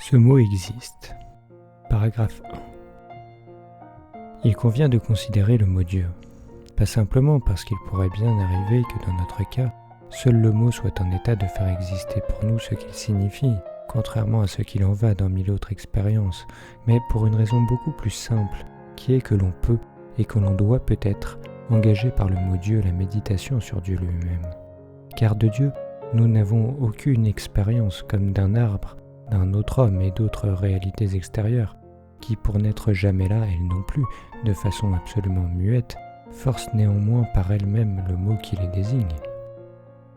Ce mot existe. Paragraphe 1. Il convient de considérer le mot Dieu, pas simplement parce qu'il pourrait bien arriver que dans notre cas, seul le mot soit en état de faire exister pour nous ce qu'il signifie, contrairement à ce qu'il en va dans 1000 autres expériences, mais pour une raison beaucoup plus simple, qui est que l'on peut et que l'on doit peut-être engager par le mot Dieu la méditation sur Dieu lui-même. Car de Dieu, nous n'avons aucune expérience comme d'un arbre, d'un autre homme et d'autres réalités extérieures, qui pour n'être jamais là, elles non plus, de façon absolument muette, forcent néanmoins par elles-mêmes le mot qui les désigne.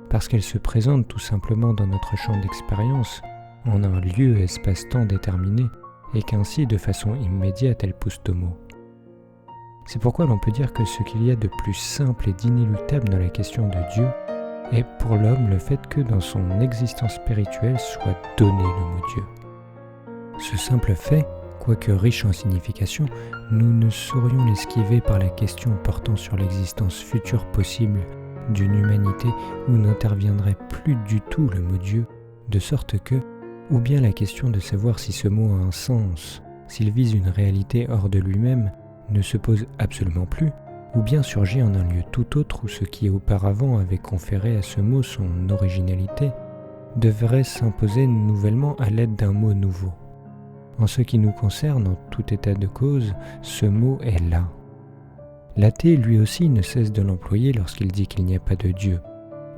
Parce qu'elles se présentent tout simplement dans notre champ d'expérience, en un lieu espace-temps déterminé, et qu'ainsi de façon immédiate elles poussent au mot. C'est pourquoi l'on peut dire que ce qu'il y a de plus simple et d'inéluctable dans la question de Dieu est pour l'homme le fait que dans son existence spirituelle soit donné le mot Dieu. Ce simple fait, quoique riche en signification, nous ne saurions l'esquiver par la question portant sur l'existence future possible d'une humanité où n'interviendrait plus du tout le mot Dieu, de sorte que, ou bien la question de savoir si ce mot a un sens, s'il vise une réalité hors de lui-même, ne se pose absolument plus, ou bien surgit en un lieu tout autre où ce qui auparavant avait conféré à ce mot son originalité, devrait s'imposer nouvellement à l'aide d'un mot nouveau. En ce qui nous concerne, en tout état de cause, ce mot est là. L'athée, lui aussi, ne cesse de l'employer lorsqu'il dit qu'il n'y a pas de Dieu,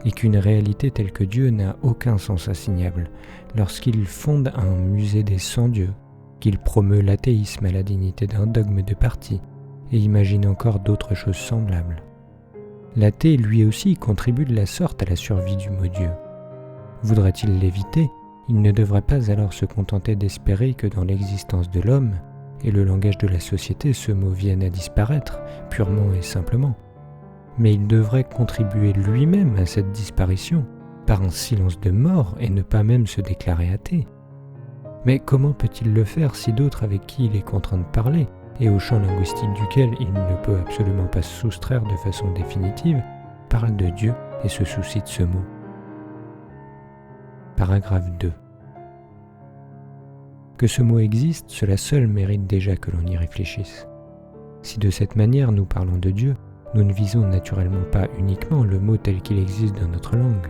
et qu'une réalité telle que Dieu n'a aucun sens assignable, lorsqu'il fonde un musée des sans-dieux, qu'il promeut l'athéisme à la dignité d'un dogme de parti, et imagine encore d'autres choses semblables. L'athée, lui aussi, contribue de la sorte à la survie du mot Dieu. Voudrait-il l'éviter, il ne devrait pas alors se contenter d'espérer que dans l'existence de l'homme et le langage de la société ce mot vienne à disparaître, purement et simplement. Mais il devrait contribuer lui-même à cette disparition, par un silence de mort et ne pas même se déclarer athée. Mais comment peut-il le faire si d'autres avec qui il est contraint de parler, et au champ linguistique duquel il ne peut absolument pas se soustraire de façon définitive, parlent de Dieu et se soucient de ce mot? Paragraphe 2. Que ce mot existe, cela seul mérite déjà que l'on y réfléchisse. Si de cette manière nous parlons de Dieu, nous ne visons naturellement pas uniquement le mot tel qu'il existe dans notre langue.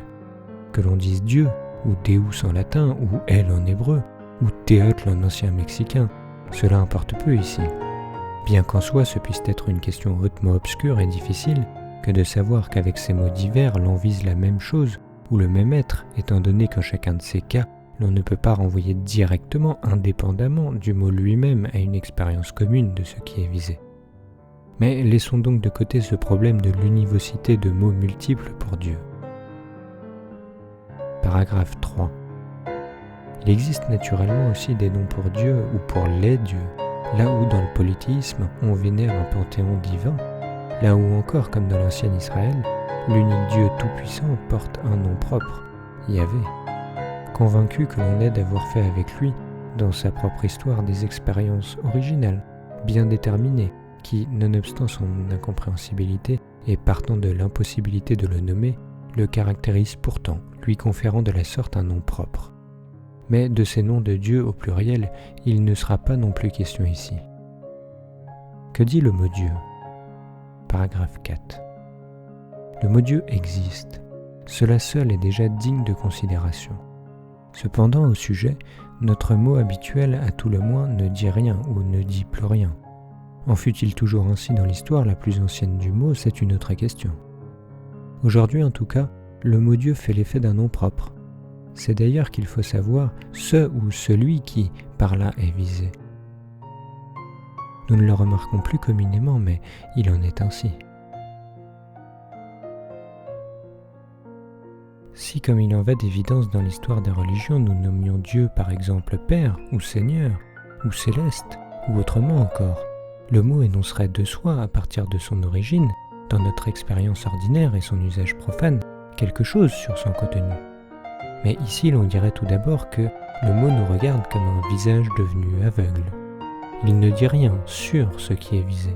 Que l'on dise Dieu, ou Deus en latin, ou El en hébreu, ou Teotl en ancien mexicain, cela importe peu ici. Bien qu'en soi ce puisse être une question hautement obscure et difficile, que de savoir qu'avec ces mots divers l'on vise la même chose, ou le même être, étant donné qu'en chacun de ces cas, l'on ne peut pas renvoyer directement, indépendamment du mot lui-même à une expérience commune de ce qui est visé. Mais laissons donc de côté ce problème de l'univocité de mots multiples pour Dieu. Paragraphe 3. Il existe naturellement aussi des noms pour Dieu ou pour les dieux, là où dans le polythéisme on vénère un panthéon divin, là où encore, comme dans l'ancien Israël, l'unique Dieu tout-puissant porte un nom propre, Yahvé, convaincu que l'on est d'avoir fait avec lui, dans sa propre histoire, des expériences originales, bien déterminées, qui, nonobstant son incompréhensibilité et partant de l'impossibilité de le nommer, le caractérisent pourtant, lui conférant de la sorte un nom propre. Mais de ces noms de Dieu au pluriel, il ne sera pas non plus question ici. Que dit le mot Dieu? Paragraphe 4. Le mot Dieu existe. Cela seul est déjà digne de considération. Cependant, au sujet, notre mot habituel, à tout le moins, ne dit rien ou ne dit plus rien. En fut-il toujours ainsi dans l'histoire la plus ancienne du mot, c'est une autre question. Aujourd'hui, en tout cas, le mot Dieu fait l'effet d'un nom propre. C'est d'ailleurs qu'il faut savoir ce ou celui qui, par là, est visé. Nous ne le remarquons plus communément, mais il en est ainsi. Si, comme il en va d'évidence dans l'histoire des religions, nous nommions Dieu par exemple Père, ou Seigneur, ou Céleste, ou autrement encore, le mot énoncerait de soi, à partir de son origine, dans notre expérience ordinaire et son usage profane, quelque chose sur son contenu. Mais ici l'on dirait tout d'abord que le mot nous regarde comme un visage devenu aveugle. Il ne dit rien sur ce qui est visé.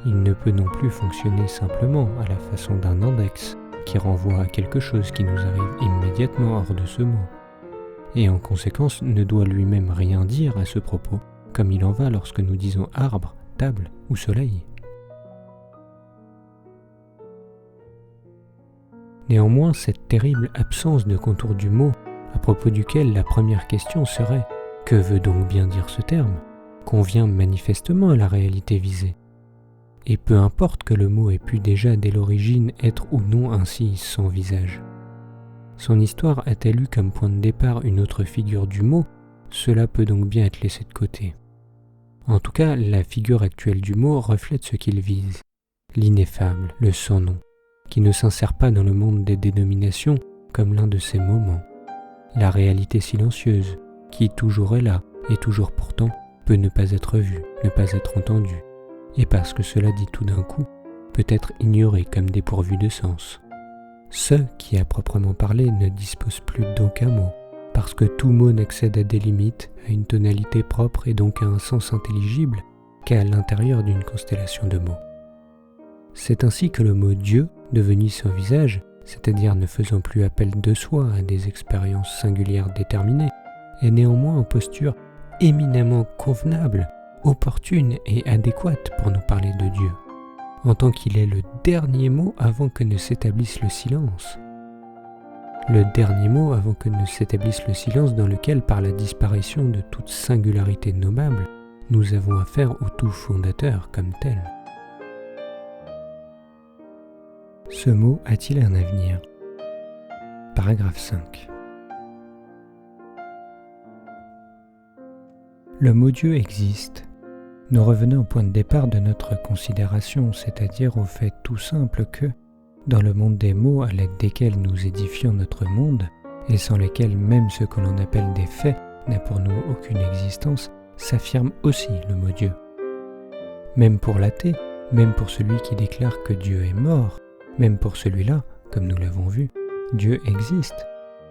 Il ne peut non plus fonctionner simplement à la façon d'un index qui renvoie à quelque chose qui nous arrive immédiatement hors de ce mot. et en conséquence ne doit lui-même rien dire à ce propos, comme il en va lorsque nous disons arbre, table ou soleil. Néanmoins, cette terrible absence de contour du mot, à propos duquel la première question serait « Que veut donc bien dire ce terme ?», convient manifestement à la réalité visée. Et peu importe que le mot ait pu déjà dès l'origine être ou non ainsi sans visage. Son histoire a-t-elle eu comme point de départ une autre figure du mot ? Cela peut donc bien être laissé de côté. En tout cas, la figure actuelle du mot reflète ce qu'il vise, l'ineffable, le sans nom, qui ne s'insère pas dans le monde des dénominations comme l'un de ces moments. La réalité silencieuse, qui toujours est là, et toujours pourtant peut ne pas être vue, ne pas être entendue, et parce que cela dit tout d'un coup, peut être ignoré comme dépourvu de sens. Ceux qui, à proprement parler, ne disposent plus d'aucun mot, parce que tout mot n'accède à des limites, à une tonalité propre et donc à un sens intelligible qu'à l'intérieur d'une constellation de mots. C'est ainsi que le mot Dieu, devenu sans visage, c'est-à-dire ne faisant plus appel de soi à des expériences singulières déterminées, est néanmoins en posture éminemment convenable, opportune et adéquate pour nous parler de Dieu, en tant qu'il est le dernier mot avant que ne s'établisse le silence. Le dernier mot avant que ne s'établisse le silence dans lequel, par la disparition de toute singularité nommable, nous avons affaire au tout fondateur comme tel. Ce mot a-t-il un avenir ? Paragraphe 5. Le mot Dieu existe. Nous revenons au point de départ de notre considération, c'est-à-dire au fait tout simple que, dans le monde des mots à l'aide desquels nous édifions notre monde, et sans lesquels même ce que l'on appelle des faits n'a pour nous aucune existence, s'affirme aussi le mot Dieu. Même pour l'athée, même pour celui qui déclare que Dieu est mort, même pour celui-là, comme nous l'avons vu, Dieu existe,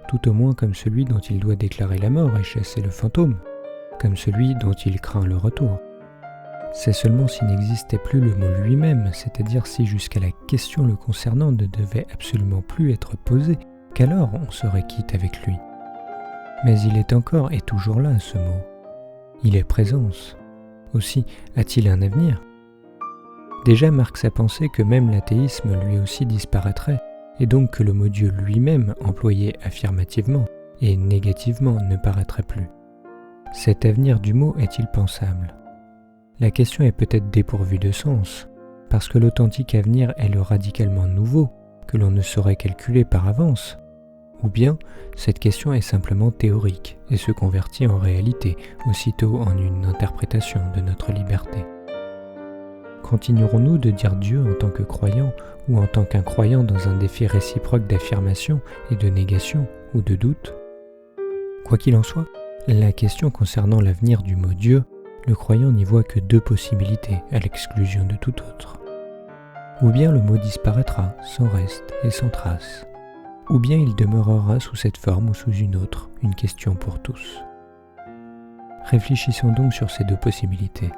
tout au moins comme celui dont il doit déclarer la mort et chasser le fantôme, comme celui dont il craint le retour. C'est seulement s'il n'existait plus le mot lui-même, c'est-à-dire si jusqu'à la question le concernant ne devait absolument plus être posée, qu'alors on serait quitte avec lui. Mais il est encore et toujours là, ce mot. Il est présence. Aussi, a-t-il un avenir ? Déjà marque sa pensée que même l'athéisme lui aussi disparaîtrait, et donc que le mot Dieu lui-même, employé affirmativement et négativement, ne paraîtrait plus. Cet avenir du mot est-il pensable ? La question est peut-être dépourvue de sens, parce que l'authentique avenir est le radicalement nouveau, que l'on ne saurait calculer par avance. Ou bien, cette question est simplement théorique et se convertit en réalité, aussitôt en une interprétation de notre liberté. Continuerons-nous de dire Dieu en tant que croyant ou en tant qu'incroyant dans un défi réciproque d'affirmation et de négation ou de doute ? Quoi qu'il en soit, la question concernant l'avenir du mot Dieu, le croyant n'y voit que deux possibilités à l'exclusion de tout autre. Ou bien le mot disparaîtra sans reste et sans trace, ou bien il demeurera sous cette forme ou sous une autre, une question pour tous. Réfléchissons donc sur ces deux possibilités.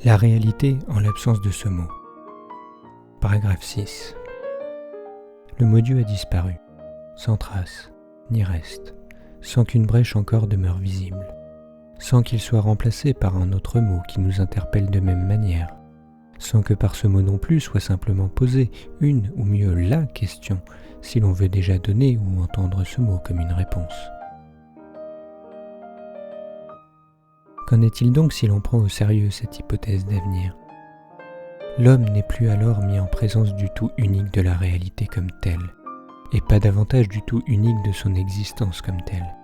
La réalité en l'absence de ce mot. Paragraphe 6. Le mot Dieu a disparu, sans trace, ni reste, sans qu'une brèche encore demeure visible, sans qu'il soit remplacé par un autre mot qui nous interpelle de même manière, sans que par ce mot non plus soit simplement posée une ou mieux la question, si l'on veut déjà donner ou entendre ce mot comme une réponse. Qu'en est-il donc si l'on prend au sérieux cette hypothèse d'avenir ? L'homme n'est plus alors mis en présence du tout unique de la réalité comme telle, et pas davantage du tout unique de son existence comme telle.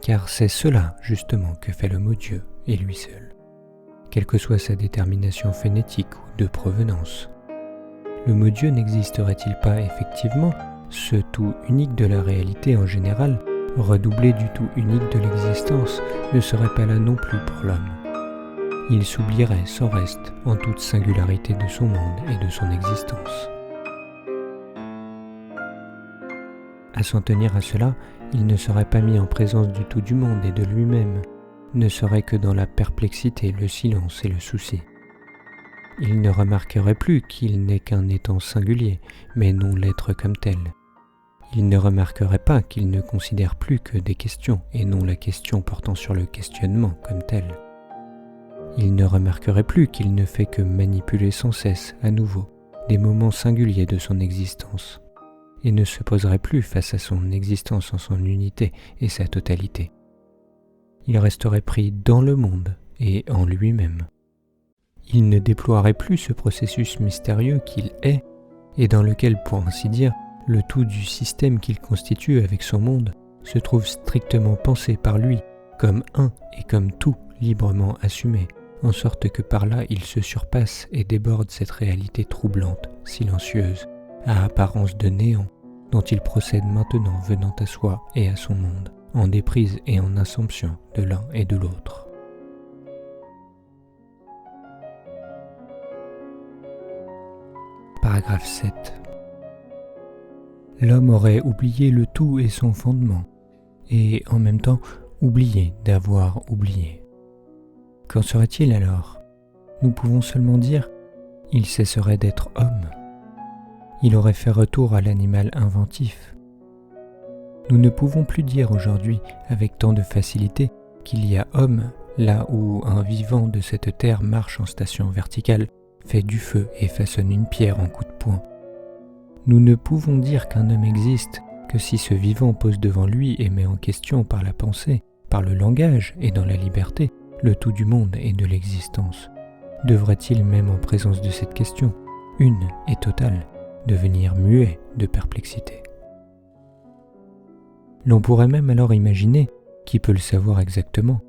Car c'est cela, justement, que fait le mot Dieu, et lui seul, quelle que soit sa détermination phonétique ou de provenance. Le mot Dieu n'existerait-il pas effectivement, ce tout unique de la réalité en général, redoublé du tout unique de l'existence, ne serait pas là non plus pour l'homme. Il s'oublierait sans reste en toute singularité de son monde et de son existence. À s'en tenir à cela, il ne serait pas mis en présence du tout du monde et de lui-même, ne serait que dans la perplexité, le silence et le souci. Il ne remarquerait plus qu'il n'est qu'un étant singulier, mais non l'être comme tel. Il ne remarquerait pas qu'il ne considère plus que des questions et non la question portant sur le questionnement comme tel. Il ne remarquerait plus qu'il ne fait que manipuler sans cesse, à nouveau, des moments singuliers de son existence, et ne se poserait plus face à son existence en son unité et sa totalité. Il resterait pris dans le monde et en lui-même. Il ne déploierait plus ce processus mystérieux qu'il est et dans lequel, pour ainsi dire, le tout du système qu'il constitue avec son monde se trouve strictement pensé par lui comme un et comme tout librement assumé, en sorte que par là il se surpasse et déborde cette réalité troublante, silencieuse, à apparence de néant, dont il procède maintenant venant à soi et à son monde, en déprise et en assomption de l'un et de l'autre. Paragraphe 7. L'homme aurait oublié le tout et son fondement, et en même temps oublié d'avoir oublié. Qu'en serait-il alors? Nous pouvons seulement dire « il cesserait d'être homme ». Il aurait fait retour à l'animal inventif. Nous ne pouvons plus dire aujourd'hui avec tant de facilité qu'il y a homme là où un vivant de cette terre marche en station verticale, fait du feu et façonne une pierre en coup de poing. Nous ne pouvons dire qu'un homme existe que si ce vivant pose devant lui et met en question par la pensée, par le langage et dans la liberté, le tout du monde et de l'existence. Devrait-il même en présence de cette question, une et totale, devenir muet de perplexité? L'on pourrait même alors imaginer, qui peut le savoir exactement,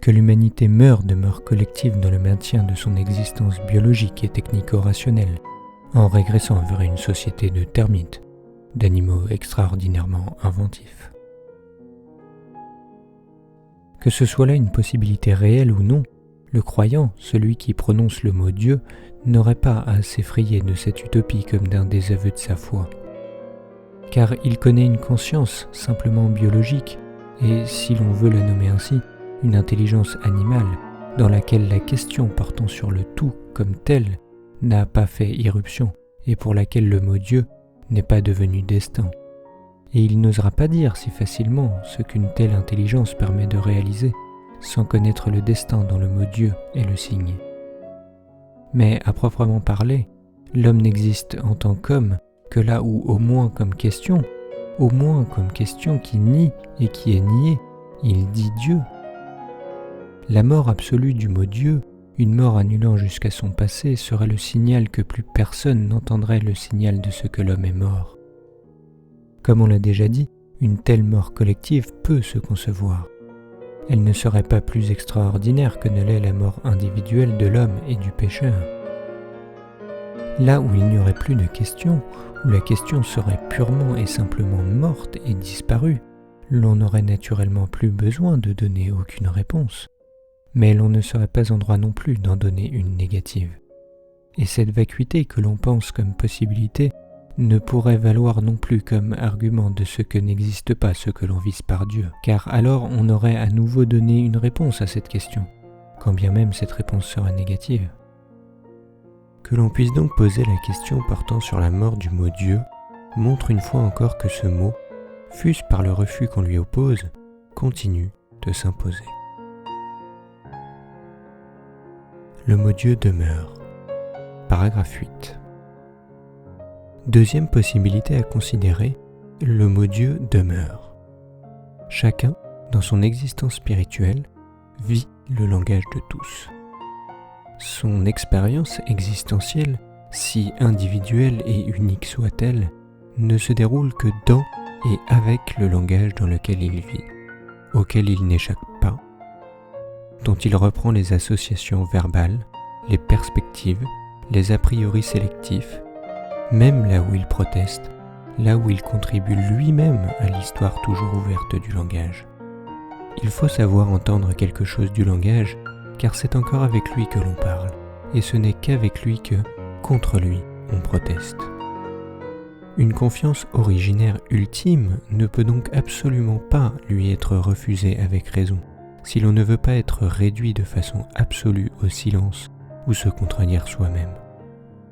que l'humanité meurt de mort collective dans le maintien de son existence biologique et technico-rationnelle, en régressant vers une société de termites, d'animaux extraordinairement inventifs. Que ce soit là une possibilité réelle ou non, le croyant, celui qui prononce le mot Dieu, n'aurait pas à s'effrayer de cette utopie comme d'un désaveu de sa foi. Car il connaît une conscience simplement biologique, et si l'on veut la nommer ainsi, une intelligence animale, dans laquelle la question portant sur le tout comme tel n'a pas fait irruption, et pour laquelle le mot Dieu n'est pas devenu destin. Et il n'osera pas dire si facilement ce qu'une telle intelligence permet de réaliser, sans connaître le destin dont le mot Dieu est le signe. Mais à proprement parler, l'homme n'existe en tant qu'homme que là où au moins comme question qui nie et qui est nié, il dit Dieu. La mort absolue du mot Dieu, une mort annulant jusqu'à son passé, serait le signal que plus personne n'entendrait le signal de ce que l'homme est mort. Comme on l'a déjà dit, une telle mort collective peut se concevoir. Elle ne serait pas plus extraordinaire que ne l'est la mort individuelle de l'homme et du pécheur. Là où il n'y aurait plus de question, où la question serait purement et simplement morte et disparue, l'on n'aurait naturellement plus besoin de donner aucune réponse. Mais l'on ne serait pas en droit non plus d'en donner une négative. Et cette vacuité que l'on pense comme possibilité ne pourrait valoir non plus comme argument de ce que n'existe pas ce que l'on vise par Dieu, car alors on aurait à nouveau donné une réponse à cette question, quand bien même cette réponse sera négative. Que l'on puisse donc poser la question portant sur la mort du mot Dieu montre une fois encore que ce mot, fût-ce par le refus qu'on lui oppose, continue de s'imposer. Le mot Dieu demeure. Paragraphe 8. Deuxième possibilité à considérer, le mot Dieu demeure. Chacun, dans son existence spirituelle, vit le langage de tous. Son expérience existentielle, si individuelle et unique soit-elle, ne se déroule que dans et avec le langage dans lequel il vit, auquel il n'échappe pas, dont il reprend les associations verbales, les perspectives, les a priori sélectifs, même là où il proteste, là où il contribue lui-même à l'histoire toujours ouverte du langage. Il faut savoir entendre quelque chose du langage, car c'est encore avec lui que l'on parle, et ce n'est qu'avec lui que, contre lui, on proteste. Une confiance originaire ultime ne peut donc absolument pas lui être refusée avec raison, si l'on ne veut pas être réduit de façon absolue au silence ou se contredire soi-même.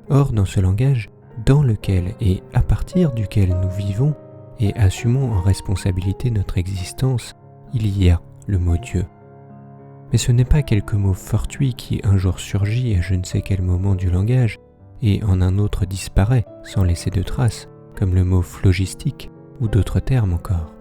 Or, dans ce langage, dans lequel et à partir duquel nous vivons, et assumons en responsabilité notre existence, il y a le mot Dieu. Mais ce n'est pas quelque mot fortuit qui un jour surgit à je ne sais quel moment du langage et en un autre disparaît sans laisser de traces, comme le mot phlogistique ou d'autres termes encore.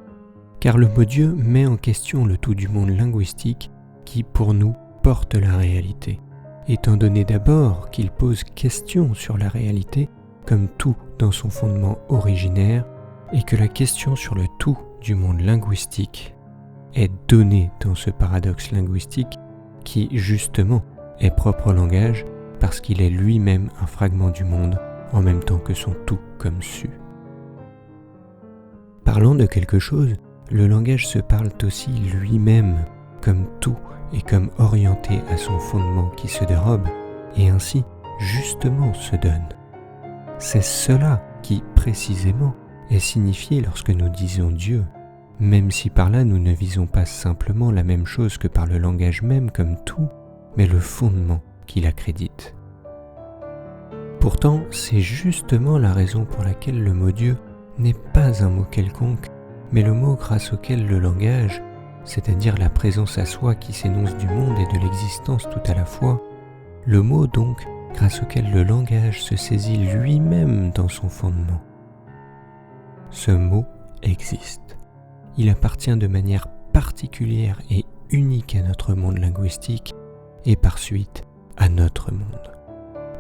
Car le mot Dieu met en question le tout du monde linguistique qui, pour nous, porte la réalité, étant donné d'abord qu'il pose question sur la réalité comme tout dans son fondement originaire et que la question sur le tout du monde linguistique est donnée dans ce paradoxe linguistique qui, justement, est propre au langage parce qu'il est lui-même un fragment du monde en même temps que son tout comme su. Parlant de quelque chose, le langage se parle aussi lui-même comme tout et comme orienté à son fondement qui se dérobe et ainsi justement se donne. C'est cela qui, précisément, est signifié lorsque nous disons Dieu, même si par là nous ne visons pas simplement la même chose que par le langage même comme tout, mais le fondement qui l'accrédite. Pourtant, c'est justement la raison pour laquelle le mot Dieu n'est pas un mot quelconque, mais le mot grâce auquel le langage, c'est-à-dire la présence à soi qui s'énonce du monde et de l'existence tout à la fois, le mot donc grâce auquel le langage se saisit lui-même dans son fondement. Ce mot existe. Il appartient de manière particulière et unique à notre monde linguistique et par suite à notre monde.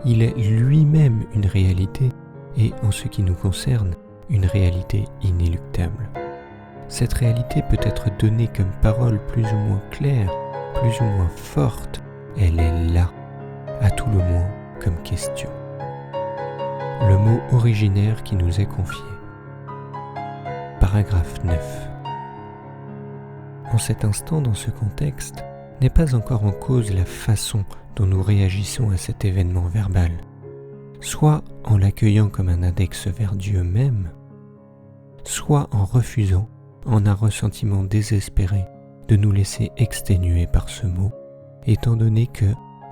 Il est lui-même une réalité et en ce qui nous concerne, une réalité inéluctable. Cette réalité peut être donnée comme parole plus ou moins claire, plus ou moins forte, elle est là, à tout le moins comme question. Le mot originaire qui nous est confié. Paragraphe 9. En cet instant, dans ce contexte, n'est pas encore en cause la façon dont nous réagissons à cet événement verbal, soit en l'accueillant comme un index vers Dieu même, soit en refusant, en un ressentiment désespéré, de nous laisser exténuer par ce mot, étant donné que,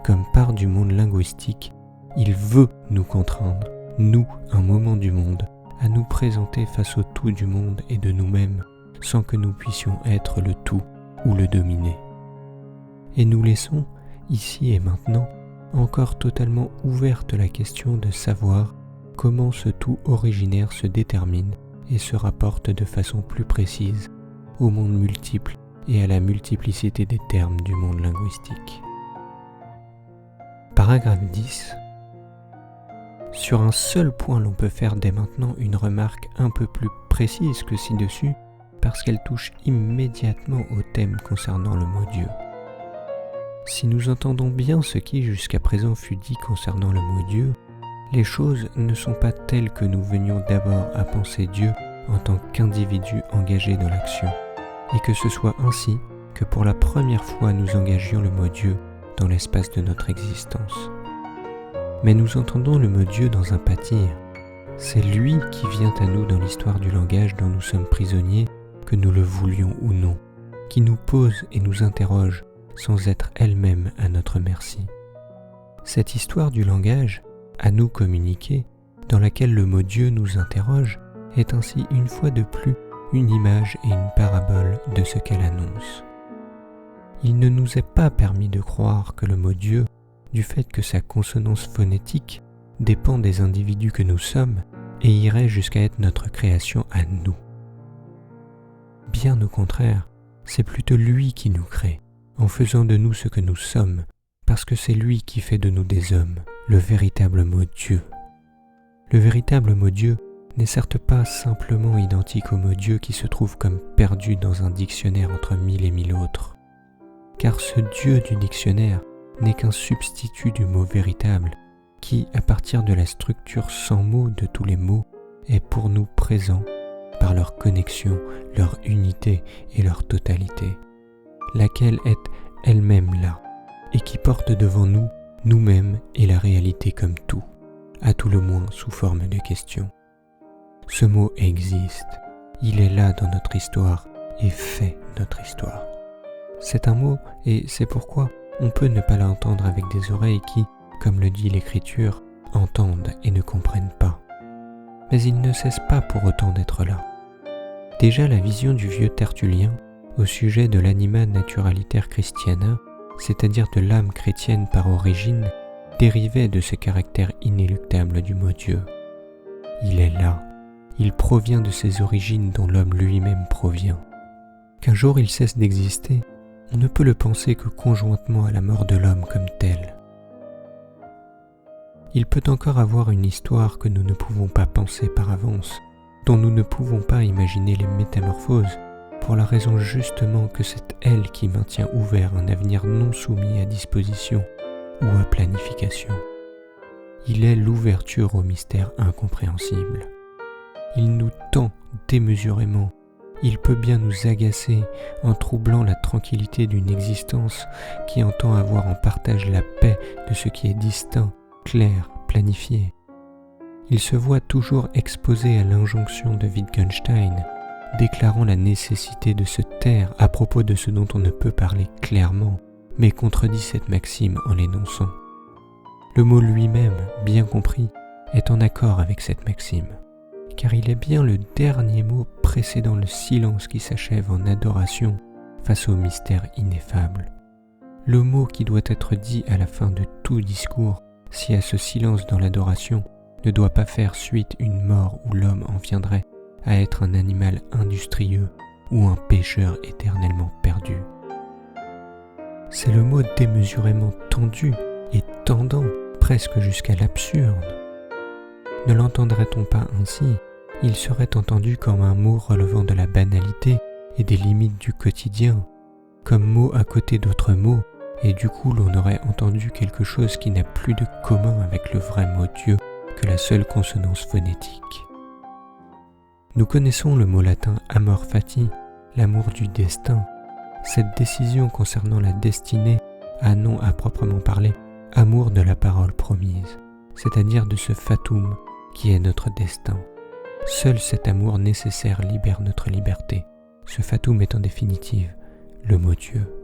comme part du monde linguistique, il veut nous contraindre, nous, un moment du monde, à nous présenter face au tout du monde et de nous-mêmes, sans que nous puissions être le tout ou le dominer. Et nous laissons, ici et maintenant, encore totalement ouverte la question de savoir comment ce tout originaire se détermine et se rapporte de façon plus précise au monde multiple et à la multiplicité des termes du monde linguistique. Paragraphe 10. Sur un seul point, l'on peut faire dès maintenant une remarque un peu plus précise que ci-dessus, parce qu'elle touche immédiatement au thème concernant le mot Dieu. Si nous entendons bien ce qui jusqu'à présent fut dit concernant le mot Dieu, les choses ne sont pas telles que nous venions d'abord à penser Dieu en tant qu'individu engagé dans l'action, et que ce soit ainsi que pour la première fois nous engagions le mot Dieu dans l'espace de notre existence. Mais nous entendons le mot Dieu dans un pâtir. C'est lui qui vient à nous dans l'histoire du langage dont nous sommes prisonniers, que nous le voulions ou non, qui nous pose et nous interroge sans être elle-même à notre merci. Cette histoire du langage, à nous communiquée, dans laquelle le mot Dieu nous interroge, est ainsi une fois de plus une image et une parabole de ce qu'elle annonce. Il ne nous est pas permis de croire que le mot Dieu, du fait que sa consonance phonétique dépend des individus que nous sommes et irait jusqu'à être notre création à nous. Bien au contraire, c'est plutôt lui qui nous crée, en faisant de nous ce que nous sommes, parce que c'est lui qui fait de nous des hommes, le véritable mot Dieu. Le véritable mot Dieu n'est certes pas simplement identique au mot Dieu qui se trouve comme perdu dans un dictionnaire entre mille et mille autres, car ce Dieu du dictionnaire n'est qu'un substitut du mot véritable qui, à partir de la structure sans mots de tous les mots, est pour nous présent par leur connexion, leur unité et leur totalité, laquelle est elle-même là, et qui porte devant nous nous-mêmes et la réalité comme tout, à tout le moins sous forme de question. Ce mot existe, il est là dans notre histoire et fait notre histoire. C'est un mot et c'est pourquoi on peut ne pas l'entendre avec des oreilles qui, comme le dit l'Écriture, entendent et ne comprennent pas. Mais il ne cesse pas pour autant d'être là. Déjà la vision du vieux Tertullien au sujet de l'anima naturaliter Christiana, c'est-à-dire de l'âme chrétienne par origine, dérivait de ce caractère inéluctable du mot Dieu. Il est là, il provient de ces origines dont l'homme lui-même provient. Qu'un jour il cesse d'exister, on ne peut le penser que conjointement à la mort de l'homme comme tel. Il peut encore avoir une histoire que nous ne pouvons pas penser par avance, dont nous ne pouvons pas imaginer les métamorphoses, pour la raison justement que c'est elle qui maintient ouvert un avenir non soumis à disposition ou à planification. Il est l'ouverture au mystère incompréhensible. Il nous tend démesurément. Il peut bien nous agacer en troublant la tranquillité d'une existence qui entend avoir en partage la paix de ce qui est distinct, clair, planifié. Il se voit toujours exposé à l'injonction de Wittgenstein, déclarant la nécessité de se taire à propos de ce dont on ne peut parler clairement, mais contredit cette maxime en l'énonçant. Le mot lui-même, bien compris, est en accord avec cette maxime, car il est bien le dernier mot précédant le silence qui s'achève en adoration face au mystère ineffable. Le mot qui doit être dit à la fin de tout discours, si à ce silence dans l'adoration ne doit pas faire suite une mort où l'homme en viendrait à être un animal industrieux ou un pécheur éternellement perdu. C'est le mot démesurément tendu et tendant presque jusqu'à l'absurde. Ne l'entendrait-on pas ainsi, il serait entendu comme un mot relevant de la banalité et des limites du quotidien, comme mot à côté d'autres mots, et du coup l'on aurait entendu quelque chose qui n'a plus de commun avec le vrai mot Dieu que la seule consonance phonétique. Nous connaissons le mot latin amor fati, l'amour du destin. Cette décision concernant la destinée a nom à proprement parler amour de la parole promise, c'est-à-dire de ce fatum qui est notre destin. Seul cet amour nécessaire libère notre liberté. Ce fatum est en définitive le mot Dieu.